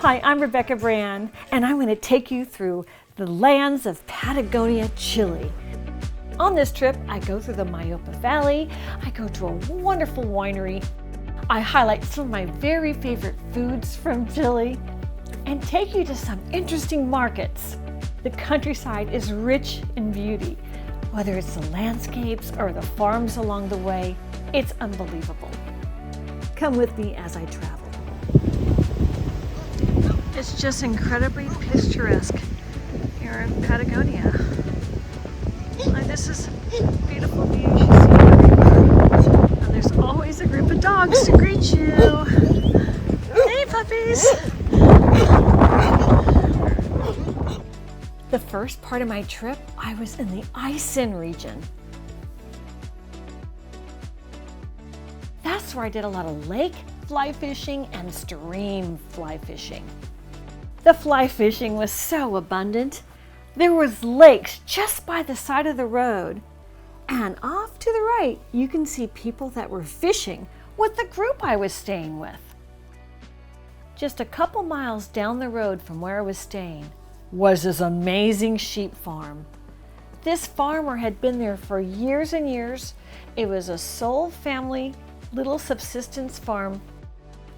Hi, I'm Rebecca Brand, and I'm going to take you through the lands of Patagonia, Chile. On this trip, I go through the Maipo Valley, I go to a wonderful winery, I highlight some of my very favorite foods from Chile, and take you to some interesting markets. The countryside is rich in beauty. Whether it's the landscapes or the farms along the way, it's unbelievable. Come with me as I travel. It's just incredibly picturesque here in Patagonia. This is a beautiful view you should see everywhere. And there's always a group of dogs to greet you. Hey puppies! The first part of my trip, I was in the Michelin region. That's where I did a lot of lake fly fishing and stream fly fishing. The fly fishing was so abundant. There was lakes just by the side of the road. And off to the right, you can see people that were fishing with the group I was staying with. Just a couple miles down the road from where I was staying was this amazing sheep farm. This farmer had been there for years and years. It was a sole family little subsistence farm,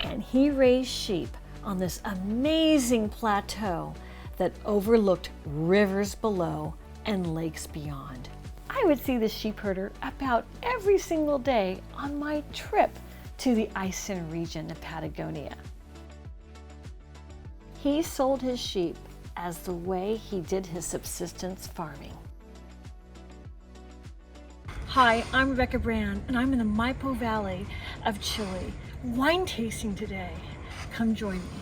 and he raised sheep on this amazing plateau that overlooked rivers below and lakes beyond. I would see the sheep herder about every single day on my trip to the Michelin region of Patagonia. He sold his sheep as the way he did his subsistence farming. Hi, I'm Rebecca Brand, and I'm in the Maipo Valley of Chile, wine tasting today. Come join me.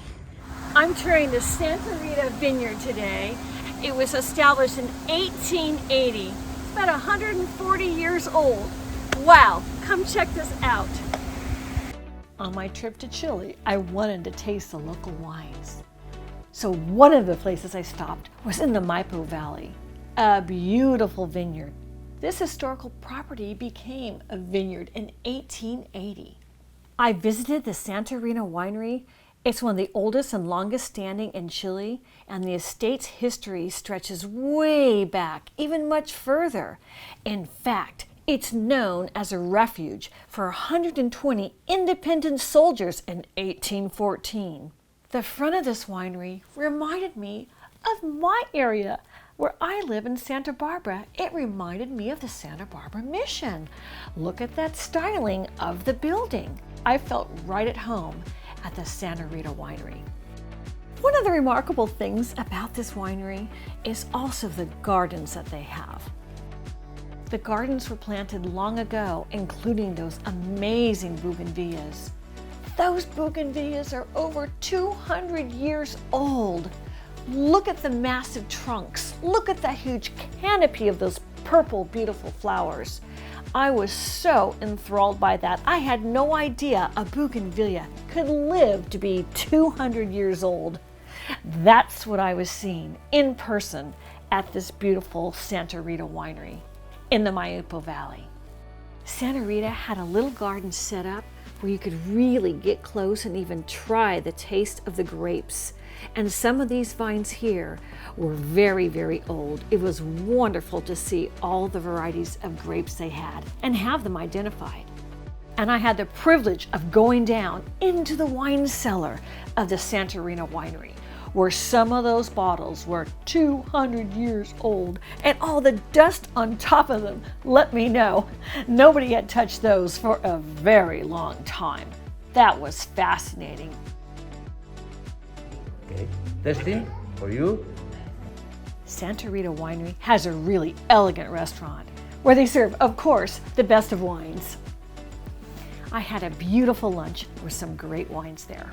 I'm touring the Santa Rita vineyard today. It was established in 1880. It's about 140 years old. Wow, come check this out. On my trip to Chile, I wanted to taste the local wines. So one of the places I stopped was in the Maipo Valley, a beautiful vineyard. This historical property became a vineyard in 1880. I visited the Santa Rita Winery. It's one of the oldest and longest standing in Chile, and the estate's history stretches way back, even much further. In fact, it's known as a refuge for 120 independent soldiers in 1814. The front of this winery reminded me of my area where I live in Santa Barbara. It reminded me of the Santa Barbara Mission. Look at that styling of the building. I felt right at home at the Santa Rita Winery. One of the remarkable things about this winery is also the gardens that they have. The gardens were planted long ago, including those amazing bougainvilleas. Those bougainvilleas are over 200 years old. Look at the massive trunks. Look at that huge canopy of those purple, beautiful flowers. I was so enthralled by that. I had no idea a bougainvillea could live to be 200 years old. That's what I was seeing in person at this beautiful Santa Rita Winery in the Maipo Valley. Santa Rita had a little garden set up where you could really get close and even try the taste of the grapes. And some of these vines here were very, very old. It was wonderful to see all the varieties of grapes they had and have them identified. And I had the privilege of going down into the wine cellar of the Santa Rita Winery, where some of those bottles were 200 years old, and all the dust on top of them let me know nobody had touched those for a very long time. That was fascinating. Okay, testing for you. Santa Rita Winery has a really elegant restaurant where they serve, of course, the best of wines. I had a beautiful lunch with some great wines there.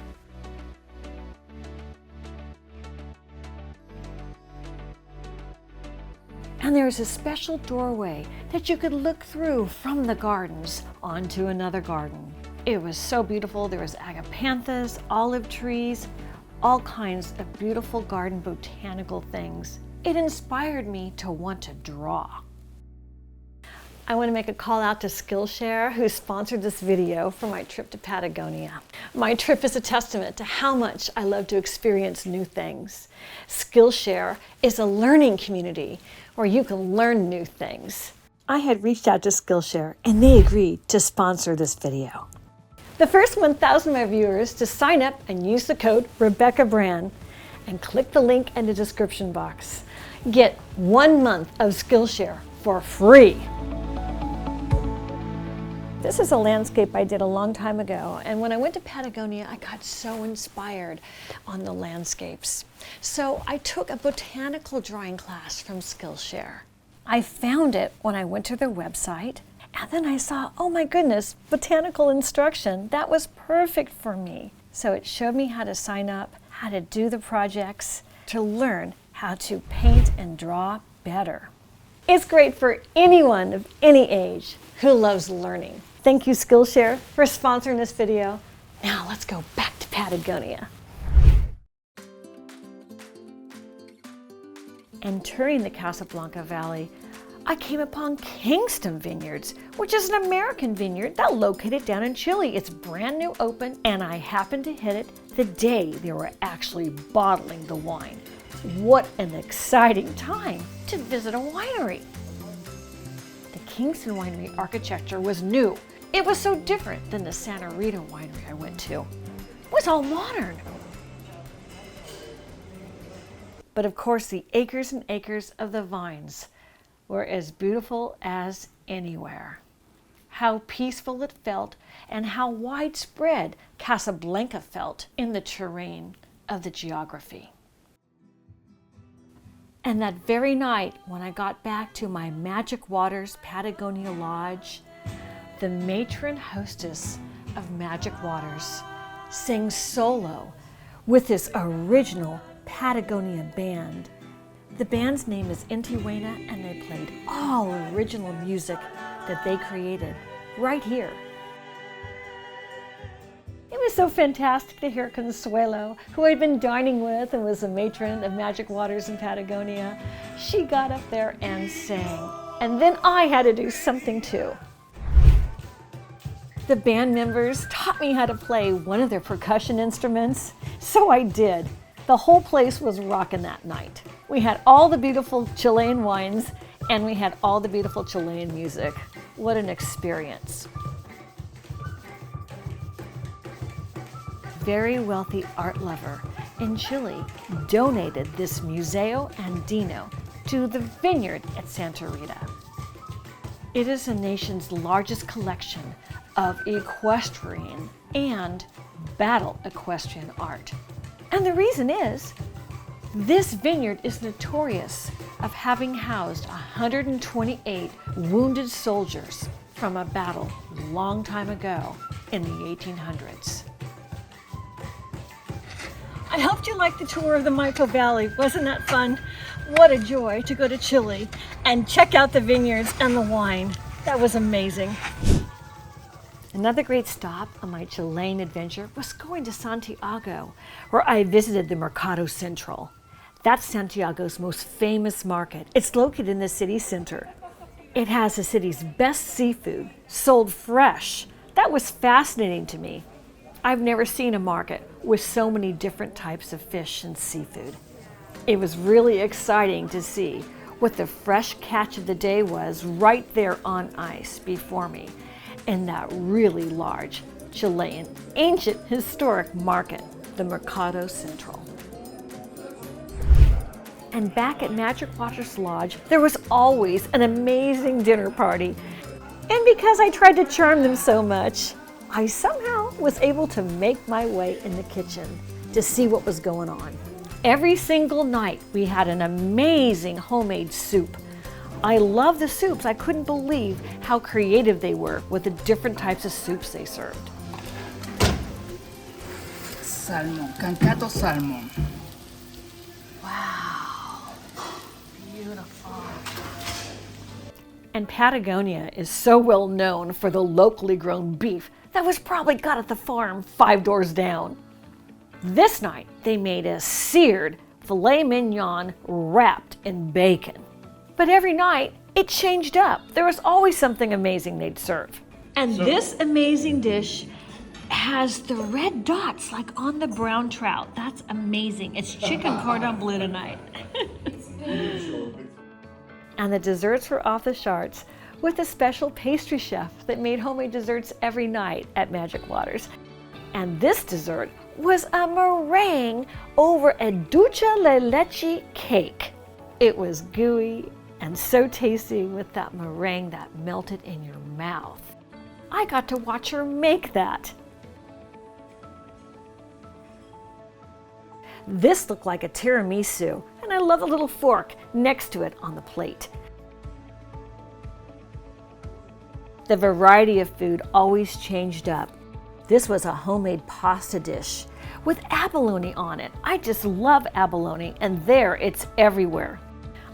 And there is a special doorway that you could look through from the gardens onto another garden. It was so beautiful. There was agapanthus, olive trees, all kinds of beautiful garden botanical things. It inspired me to want to draw. I want to make a call out to Skillshare, who sponsored this video for my trip to Patagonia. My trip is a testament to how much I love to experience new things. Skillshare is a learning community where you can learn new things. I had reached out to Skillshare and they agreed to sponsor this video. The first 1,000 of my viewers to sign up and use the code RebeccaBrand and click the link in the description box get 1 month of Skillshare for free. This is a landscape I did a long time ago, and when I went to Patagonia, I got so inspired on the landscapes. So I took a botanical drawing class from Skillshare. I found it when I went to their website, and then I saw, oh my goodness, botanical instruction. That was perfect for me. So it showed me how to sign up, how to do the projects, to learn how to paint and draw better. It's great for anyone of any age who loves learning. Thank you, Skillshare, for sponsoring this video. Now let's go back to Patagonia. Entering the Casablanca Valley, I came upon Kingston Vineyards, which is an American vineyard that's located down in Chile. It's brand new open, and I happened to hit it the day they were actually bottling the wine. What an exciting time to visit a winery. The Kingston Winery architecture was new. It was so different than the Santa Rita winery I went to. It was all modern. But of course, the acres and acres of the vines were as beautiful as anywhere. How peaceful it felt and how widespread Casablanca felt in the terrain of the geography. And that very night, when I got back to my Magic Waters Patagonia Lodge, the matron hostess of Magic Waters sang solo with this original Patagonia band. The band's name is Intihuayna, and they played all original music that they created right here. It was so fantastic to hear Consuelo, who I'd been dining with and was a matron of Magic Waters in Patagonia. She got up there and sang, and then I had to do something too. The band members taught me how to play one of their percussion instruments, so I did. The whole place was rocking that night. We had all the beautiful Chilean wines, and we had all the beautiful Chilean music. What an experience. Very wealthy art lover in Chile donated this Museo Andino to the vineyard at Santa Rita. It is the nation's largest collection of equestrian and battle equestrian art. And the reason is, this vineyard is notorious of having housed 128 wounded soldiers from a battle a long time ago in the 1800s. I hoped you liked the tour of the Maipo Valley. Wasn't that fun? What a joy to go to Chile and check out the vineyards and the wine. That was amazing. Another great stop on my Chilean adventure was going to Santiago, where I visited the Mercado Central. That's Santiago's most famous market. It's located in the city center. It has the city's best seafood, sold fresh. That was fascinating to me. I've never seen a market with so many different types of fish and seafood. It was really exciting to see what the fresh catch of the day was right there on ice before me in that really large Chilean ancient historic market, the Mercado Central. And back at Magic Waters Lodge, there was always an amazing dinner party. And because I tried to charm them so much, I somehow was able to make my way in the kitchen to see what was going on. Every single night we had an amazing homemade soup. I love the soups. I couldn't believe how creative they were with the different types of soups they served. Salmon, cancato salmon. Wow, beautiful. And Patagonia is so well known for the locally grown beef that was probably got at the farm 5 doors down. This night, they made a seared filet mignon wrapped in bacon. But every night, It changed up. There was always something amazing they'd serve. And this amazing dish has the red dots like on the brown trout. That's amazing. It's chicken cordon bleu tonight. And the desserts were off the charts with a special pastry chef that made homemade desserts every night at Magic Waters. And this dessert was a meringue over a dulce de leche cake. It was gooey and so tasty with that meringue that melted in your mouth. I got to watch her make that. This looked like a tiramisu, and I love the little fork next to it on the plate. The variety of food always changed up. This was a homemade pasta dish with abalone on it. I just love abalone, and there it's everywhere.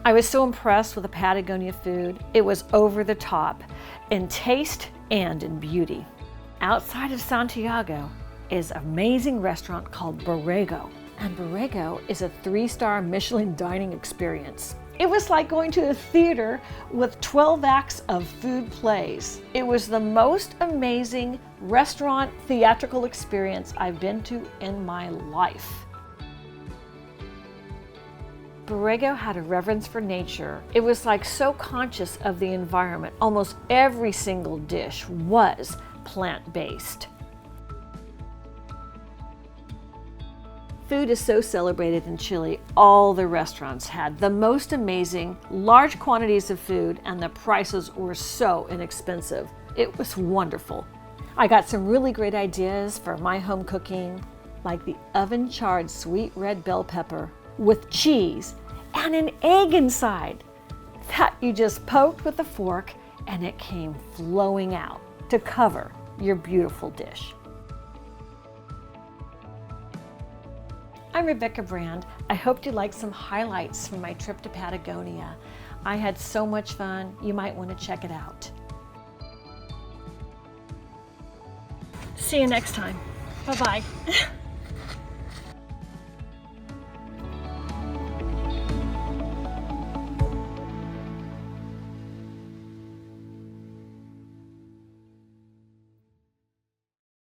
I was so impressed with the Patagonia food. It was over the top in taste and in beauty. Outside of Santiago is an amazing restaurant called Barago. And Barago is a 3-star Michelin dining experience. It was like going to a theater with 12 acts of food plays. It was the most amazing restaurant theatrical experience I've been to in my life. Barago had a reverence for nature. It was like so conscious of the environment. Almost every single dish was plant-based. Food is so celebrated in Chile. All the restaurants had the most amazing, large quantities of food, and the prices were so inexpensive. It was wonderful. I got some really great ideas for my home cooking, like the oven-charred sweet red bell pepper with cheese and an egg inside that you just poked with a fork and it came flowing out to cover your beautiful dish. I'm Rebecca Brand. I hope you liked some highlights from my trip to Patagonia. I had so much fun. You might want to check it out. See you next time. Bye-bye.